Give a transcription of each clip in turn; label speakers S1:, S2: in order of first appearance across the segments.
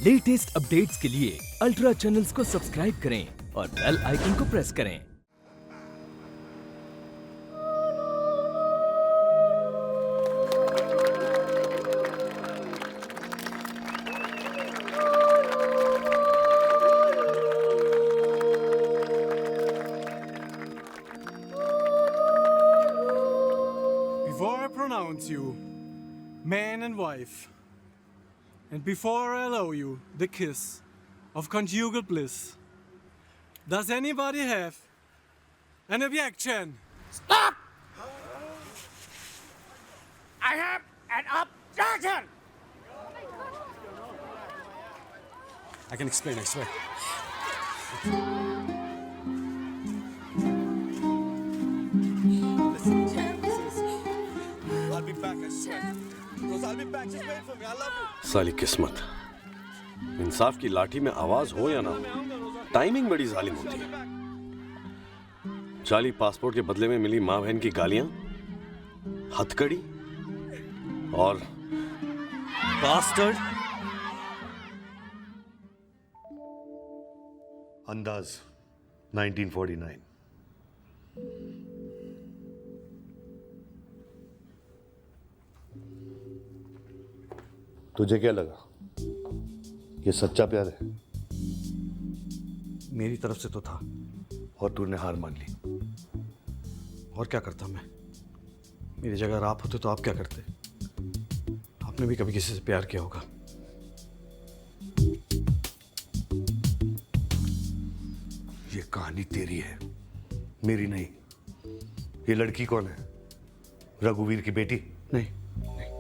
S1: Latest updates के लिए ultra channels को सब्सक्राइब करें और बेल आइकन को प्रेस करें।
S2: Before I pronounce you man and wife, and before I allow you the kiss of conjugal bliss, does anybody have an objection?
S3: Stop! I have an objection!
S2: I can explain, I swear.
S4: I'll be back, I swear. Rose, I'll be back. Just wait for me. I love you.
S5: साली किस्मत, इंसाफ की लाठी में आवाज हो या ना हो, टाइमिंग बड़ी जालिम होती है। जाली पासपोर्ट के बदले में मिली माँ बहन की गालियां, हथकड़ी और बास्टर्ड।
S4: अंदाज 1949। तुझे क्या लगा ये सच्चा प्यार है?
S6: मेरी तरफ से तो था।
S4: और तूने हार मान ली।
S6: और क्या करता मैं? मेरी जगह आप होते तो आप क्या करते? आपने भी कभी किसी से प्यार किया होगा।
S4: ये कहानी तेरी है, मेरी नहीं। ये लड़की कौन है? रघुवीर की बेटी?
S6: नहीं, नहीं।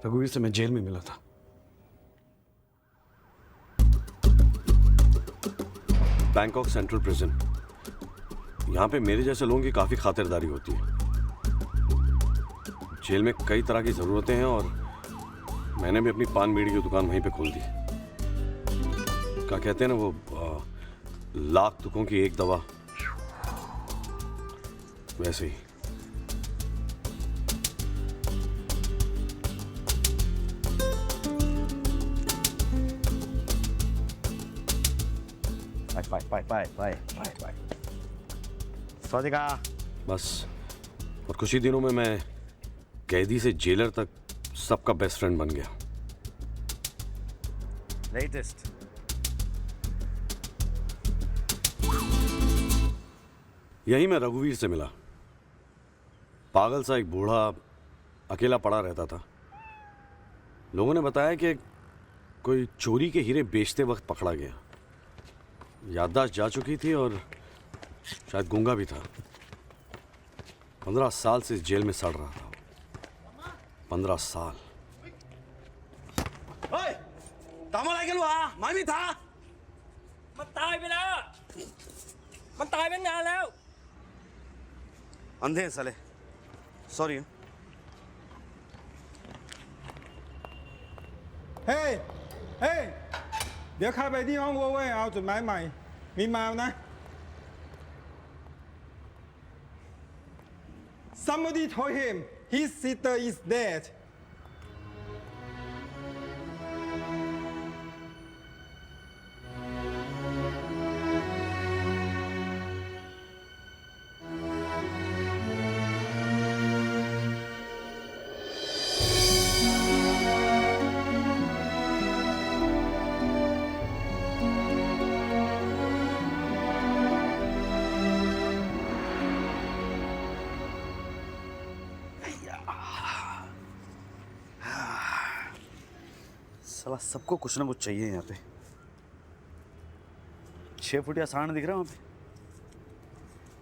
S6: रघुवीर से मैं जेल में मिला था।
S5: Bangkok central prison. यहाँ पे मेरे जैसे लोगों की काफी खातिरदारी होती है। जेल में कई तरह की जरूरतें हैं और मैंने भी अपनी पान बीड़ी की दुकान वहीं पे खोल दी। क्या कहते हैं ना वो, लाख दुखों की एक दवा, वैसे ही।
S3: ไปสวัสดีครับ
S5: बस, और कुछ ही दिनों में मैं कैदी से जेलर तक सबका बेस्ट फ्रेंड बन गया।
S3: लेटेस्ट
S5: यही मैं रघुवीर से मिला। पागल सा एक बूढ़ा अकेला पड़ा रहता था। लोगों ने बताया कि कोई चोरी के हीरे बेचते वक्त पकड़ा गया। याददाश्त जा चुकी थी और शायद गूंगा भी था। 15 साल से इस जेल में सड़ रहा था। 15 साल।
S3: เฮ้ยทำอะไรกันวะไม่มีทางมันตายไปแล้วมันตายไปนานแล้ว अंधे हैं साले। सॉरी।
S7: 嘿，嘿，เดี๋ยวข้าไปที่ห้องโว้ยเอาจดหมายใหม่มีมานะ Somebody told him his sister is dead.
S6: साला सबको कुछ ना कुछ चाहिए यहाँ पे। 6 फुटिया सांड दिख रहा है वहाँ पे।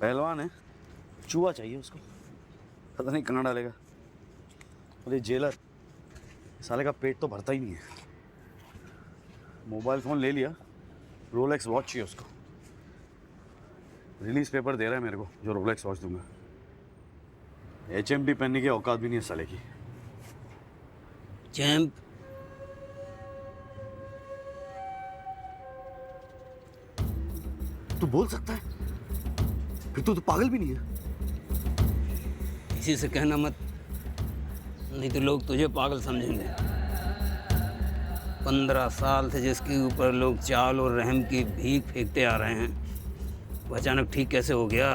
S6: पहलवान है, चूहा चाहिए उसको। पता नहीं कहाँ डालेगा। और ये जेलर, साले का पेट तो भरता ही नहीं है। मोबाइल फ़ोन ले लिया, रोलेक्स वॉच चाहिए उसको। रिलीज पेपर दे रहा है मेरे को जो रोलेक्स वॉच दूंगा। HMD पहनने की औकात भी नहीं है साले की।
S8: चैंप,
S6: तू बोल सकता है? फिर तो पागल भी नहीं है।
S8: किसी से कहना मत, नहीं तो लोग तुझे पागल समझेंगे। 15 साल से जिसके ऊपर लोग चाल और रहम की भीख फेंकते आ रहे हैं, वो अचानक ठीक कैसे हो गया?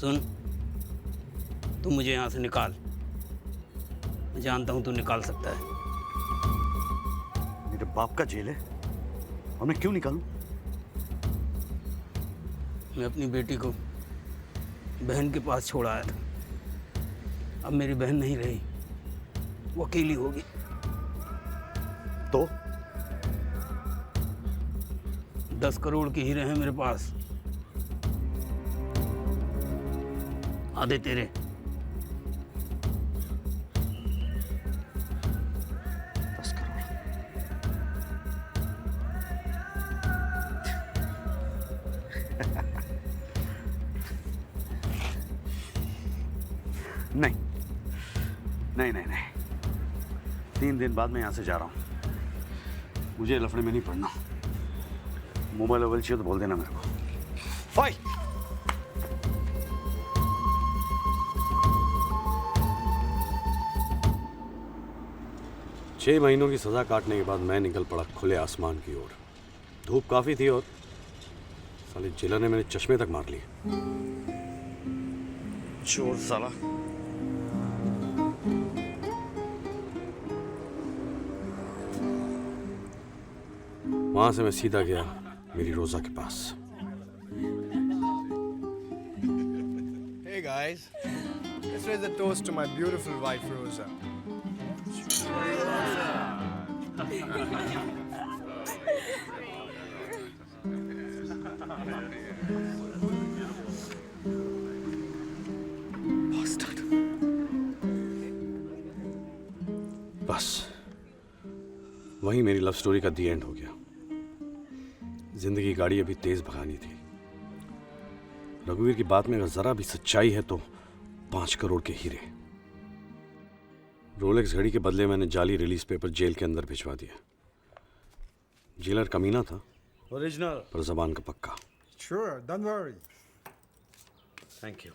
S8: सुन, तू मुझे यहाँ से निकाल। मैं जानता हूँ तू निकाल सकता है।
S6: मेरे बाप का जेल है और मैं क्यों निकालूं?
S8: मैं अपनी बेटी को बहन के पास छोड़ आया था। अब मेरी बहन नहीं रही, वो अकेली होगी।
S6: तो
S8: 10 करोड़ के हीरे हैं मेरे पास, आधे तेरे।
S6: नहीं नहीं नहीं नहीं, 3 दिन बाद मैं यहाँ से जा रहा हूँ। मुझे लफड़े में नहीं पड़ना। मोबाइल वोबाइल चाहिए तो बोल देना मेरे को। ओए!
S5: छह महीनों की सजा काटने के बाद मैं निकल पड़ा खुले आसमान की ओर। धूप काफी थी और साले जेलर ने मेरे चश्मे तक मार लिए।
S6: चोर साला।
S5: वहां से मैं सीधा गया मेरी रोजा के पास।
S9: Hey guys, let's raise a toast to my beautiful wife Rosa.
S5: बस वही मेरी लव स्टोरी का दी एंड हो गया। जिंदगी की गाड़ी अभी तेज भगानी थी। रघुवीर की बात में अगर जरा भी सच्चाई है तो 5 करोड़ के हीरे। रोलेक्स घड़ी के बदले मैंने जाली रिलीज पेपर जेल के अंदर भिजवा दिया। जेलर कमीना था,
S6: ओरिजिनल,
S5: पर जबान का पक्का।
S7: Sure, don't worry.
S6: Thank you.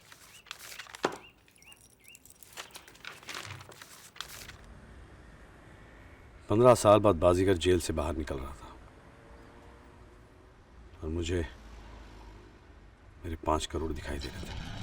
S5: पंद्रह साल बाद बाजीगर जेल से बाहर निकल रहा था और मुझे मेरे 5 करोड़ दिखाई दे रहे थे।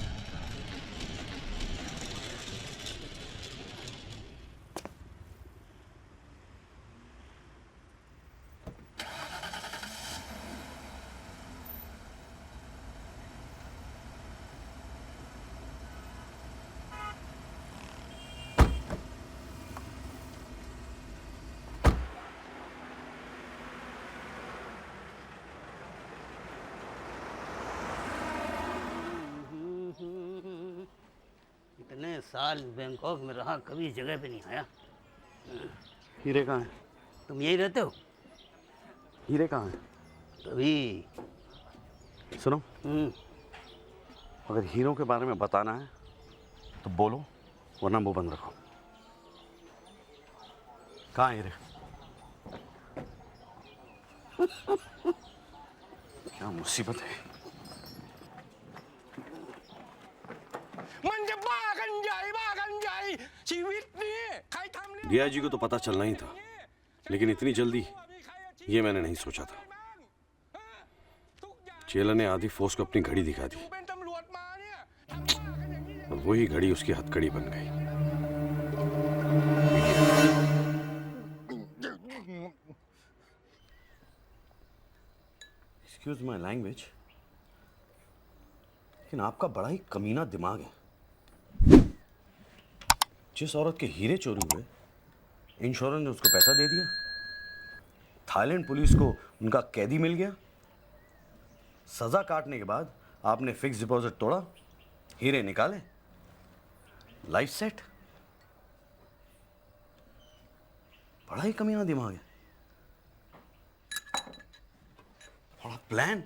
S8: इतने साल बैंकॉक में रहा, कभी इस जगह पे नहीं आया।
S6: हीरे कहाँ हैं?
S8: तुम यही रहते हो?
S6: हीरे कहाँ हैं?
S8: कभी
S6: सुनो, अगर हीरों के बारे में बताना है तो बोलो, वरना मुंह बंद रखो। कहाँ हैं हीरे? क्या मुसीबत है।
S5: डीआईजी को तो पता चलना ही था, लेकिन इतनी जल्दी ये मैंने नहीं सोचा था। जेलर ने आधी फोर्स को अपनी घड़ी दिखा दी और वही घड़ी उसकी हथकड़ी बन गई।
S6: एक्सक्यूज माय लैंग्वेज, लेकिन आपका बड़ा ही कमीना दिमाग है। जिस औरत के हीरे चोरी हुए, इंश्योरेंस ने उसको पैसा दे दिया, थाईलैंड पुलिस को उनका कैदी मिल गया, सजा काटने के बाद आपने फिक्स डिपॉजिट तोड़ा, हीरे निकाले, लाइफ सेट। बड़ा ही कमीना दिमाग है, बड़ा प्लान।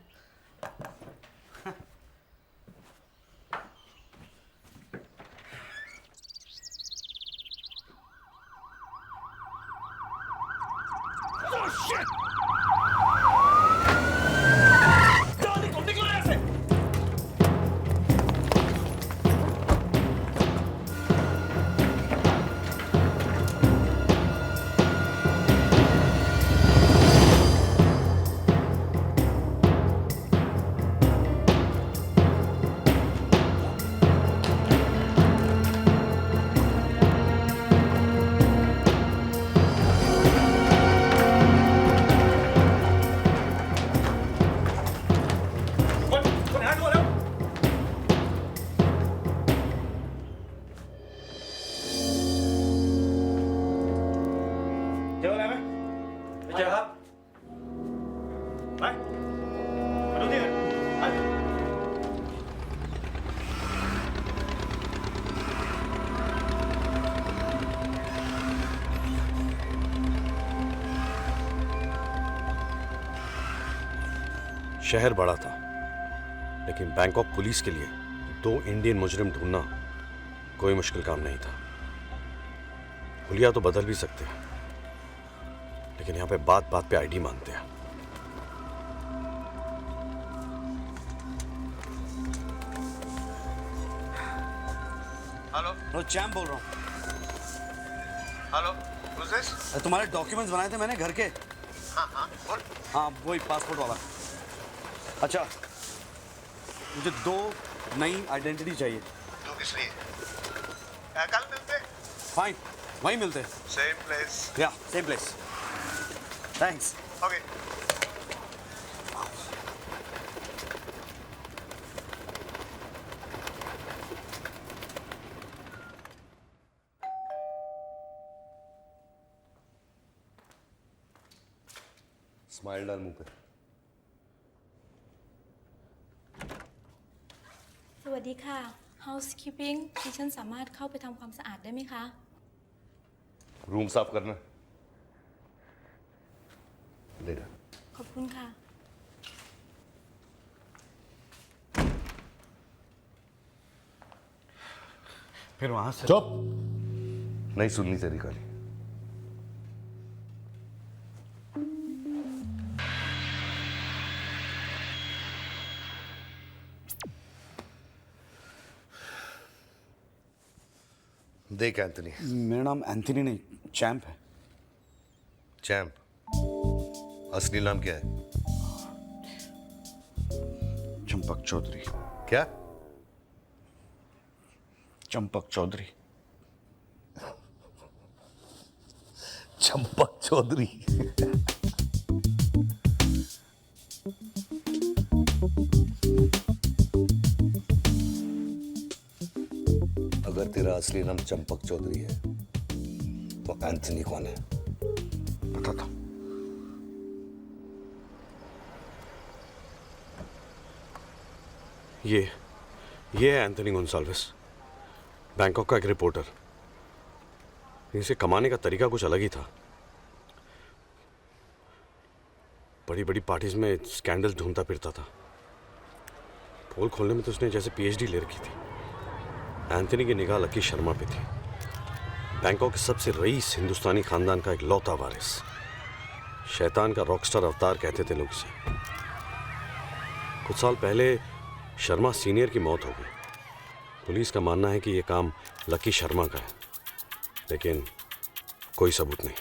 S6: เจออะไรไหมไม่เจอครับไปมาดูที่อื่นไป
S5: शहर बड़ा था, लेकिन बैंकॉक पुलिस के लिए 2 इंडियन मुजरिम ढूंढना कोई मुश्किल काम नहीं था। हुलिया तो बदल भी सकते हैं, लेकिन यहां पे बात बात पे आईडी मांगते हैं।
S6: हेलो नो चैम्प बोल रहा हूँ।
S4: Hello, who's this?
S6: तुम्हारे डॉक्यूमेंट्स बनाए थे मैंने घर के। हाँ वही पासपोर्ट वाला। अच्छा मुझे 2 नई आइडेंटिटी चाहिए।
S4: तो किस लिए? कल मिलते।
S6: फाइन वहीं मिलते।
S4: Same place.
S6: या same place. Thanks.
S4: Okay. Smile डाल मुंह पे।
S10: สวัสดีค่ะ housekeeping ดิฉันสามารถเข้าไปทำความสะอาดได้ไหมคะ
S4: रूम साफ करना। ले जा।
S10: ขอบคุณค่ะ
S6: फिर वहां से
S4: चुप। नहीं सुननी तेरी गाली। देख एंथनी।
S6: मेरा नाम एंथनी नहीं चैम्प है।
S4: चैम्प? असली नाम क्या है?
S6: चंपक चौधरी।
S4: क्या?
S6: चंपक चौधरी।
S4: चंपक चौधरी। अगर तेरा असली नाम चंपक चौधरी है तो एंथनी कौन है?
S6: पता था।
S5: ये है एंथनी गोंसाल्विस, बैंकॉक का एक रिपोर्टर। इसे कमाने का तरीका कुछ अलग ही था। बड़ी बड़ी पार्टीज में स्कैंडल ढूंढता फिरता था। पोल खोलने में तो उसने जैसे पीएचडी ले रखी थी। एंथनी की निगाह लकी शर्मा पे थी, बैंकॉक के सबसे रईस हिंदुस्तानी खानदान का एक लौता वारिस। शैतान का रॉकस्टार अवतार कहते थे लोग इसे। कुछ साल पहले शर्मा सीनियर की मौत हो गई। पुलिस का मानना है कि यह काम लकी शर्मा का है, लेकिन कोई सबूत नहीं।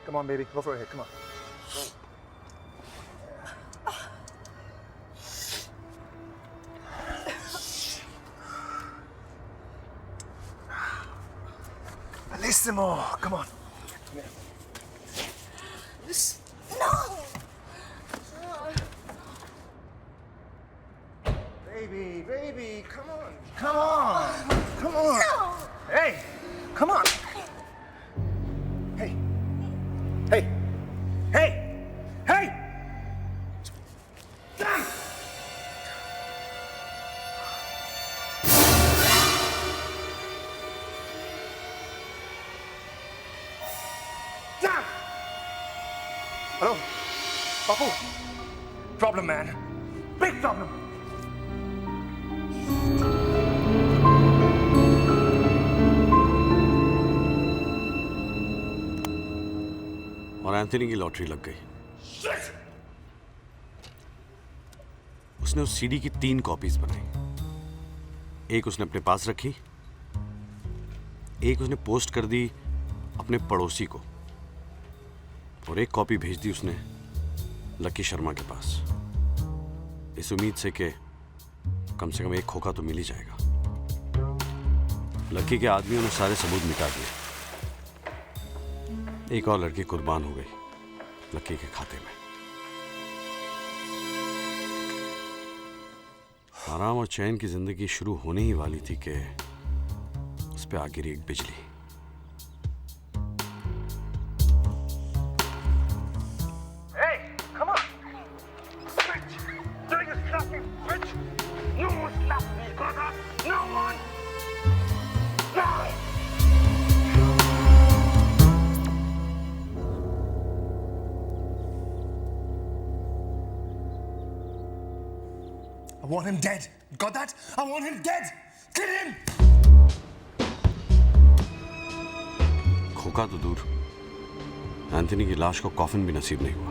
S9: Come on, baby. Go for it. Come on. Bellissimo. Come on. Baby, come on. Come on. Come on. Hey, come on. Hey. Hey! Hey! Hey! Damn! Damn! Hello? Papu? Problem, man. Big problem.
S5: और Anthony की lottery लग गई। उसने उस CD की 3 copies बनाई। एक उसने अपने पास रखी, एक उसने पोस्ट कर दी अपने पड़ोसी को, और एक कॉपी भेज दी उसने लकी शर्मा के पास, इस उम्मीद से कि कम से कम एक खोखा तो मिल ही जाएगा। लकी के आदमियों ने सारे सबूत मिटा दिए। एक और लड़की कुर्बान हो गई। लकी के खाते में। आराम और चैन की जिंदगी शुरू होने ही वाली थी कि उस पे आ गिरी एक बिजली।
S9: I want him dead. Got that? I want him dead. Kill him.
S5: खोका तो दूर, एंथनी की लाश को कॉफिन भी नसीब नहीं हुआ।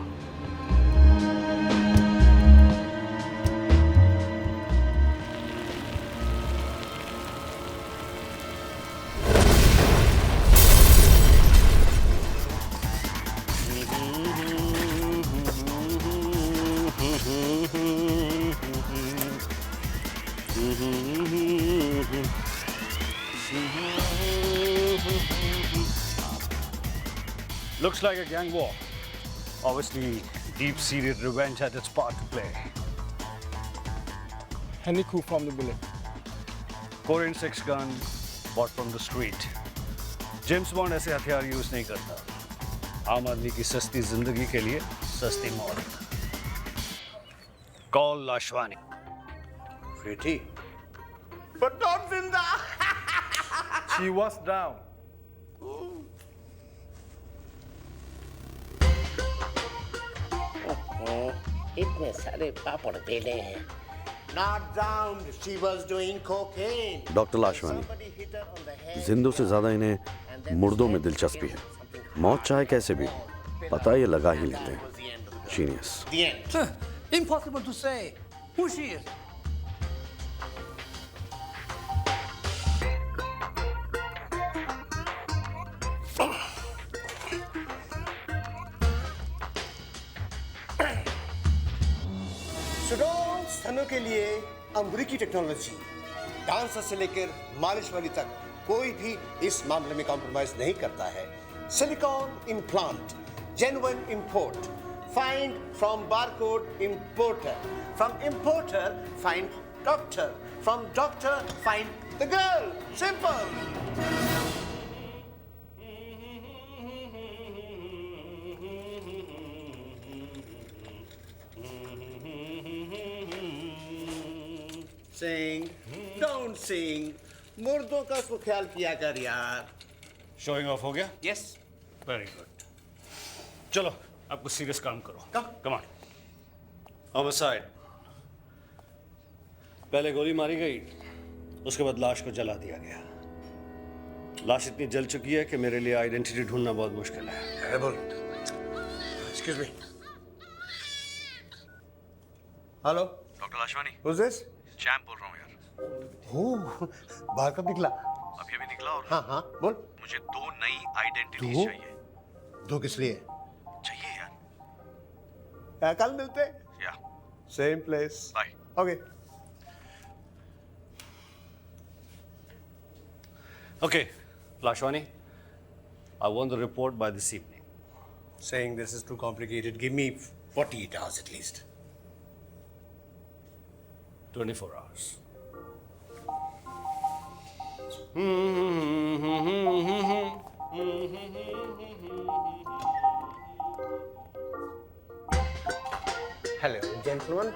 S6: Looks like a gang war. Obviously, deep-seated revenge had its part to play.
S7: Henry who from the bullet.
S6: Korean 6 gun bought from the street. James Bond ऐसे हथियार यूज नहीं करता। आम आदमी की सस्ती जिंदगी के लिए सस्ती मौत। Call लाशवानी।
S9: Pretty. But not Zinda.
S7: She was down.
S11: इतने सारे पापड़ बेले हैं। Not down. She was doing cocaine.
S5: Doctor Lashwani, जिंदों से ज्यादा इन्हें मुर्दों में दिलचस्पी है। मौत चाहे कैसे भी, पता ये लगा ही लेते हैं। Genius.
S11: The end.
S8: Impossible to say who she is.
S9: सुडोन स्तनों के लिए अमरीकी टेक्नोलॉजी, डांसर से लेकर मालिश वाली तक कोई भी इस मामले में कॉम्प्रोमाइज नहीं करता है। Silicon implant, genuine import, find from barcode importer, from importer find doctor, from doctor find the girl. Simple. Sing, don't sing. मुर्दों का उसको ख्याल किया कर यार।
S6: Showing off हो गया?
S9: Yes.
S6: Very good. चलो, अब कुछ सीरियस काम करो। Come on. Homicide. पहले गोली मारी गई, उसके बाद लाश को जला दिया गया। लाश इतनी जल चुकी है कि मेरे लिए आइडेंटिटी ढूंढना बहुत मुश्किल है।
S9: Terrible. Excuse me. Hello.
S5: Doctor Lashwani,
S9: Who's this?
S5: Champ बोल रहा हूँ यार।
S9: Oh, बाहर कब निकला?
S5: अभी अभी निकला और
S9: हाँ हाँ बोल।
S5: मुझे 2 नई आइडेंटिटीज
S9: दो?
S5: चाहिए।
S9: 2 किस लिए?
S5: चाहिए यार।
S9: कल मिलते।
S5: या।
S9: Same place.
S5: Bye.
S9: Okay.
S6: Okay, Lashwani, I want the report by this evening.
S9: Saying this is too complicated. Give me 48 hours at least.
S6: 24 hours.
S9: Hello, gentlemen.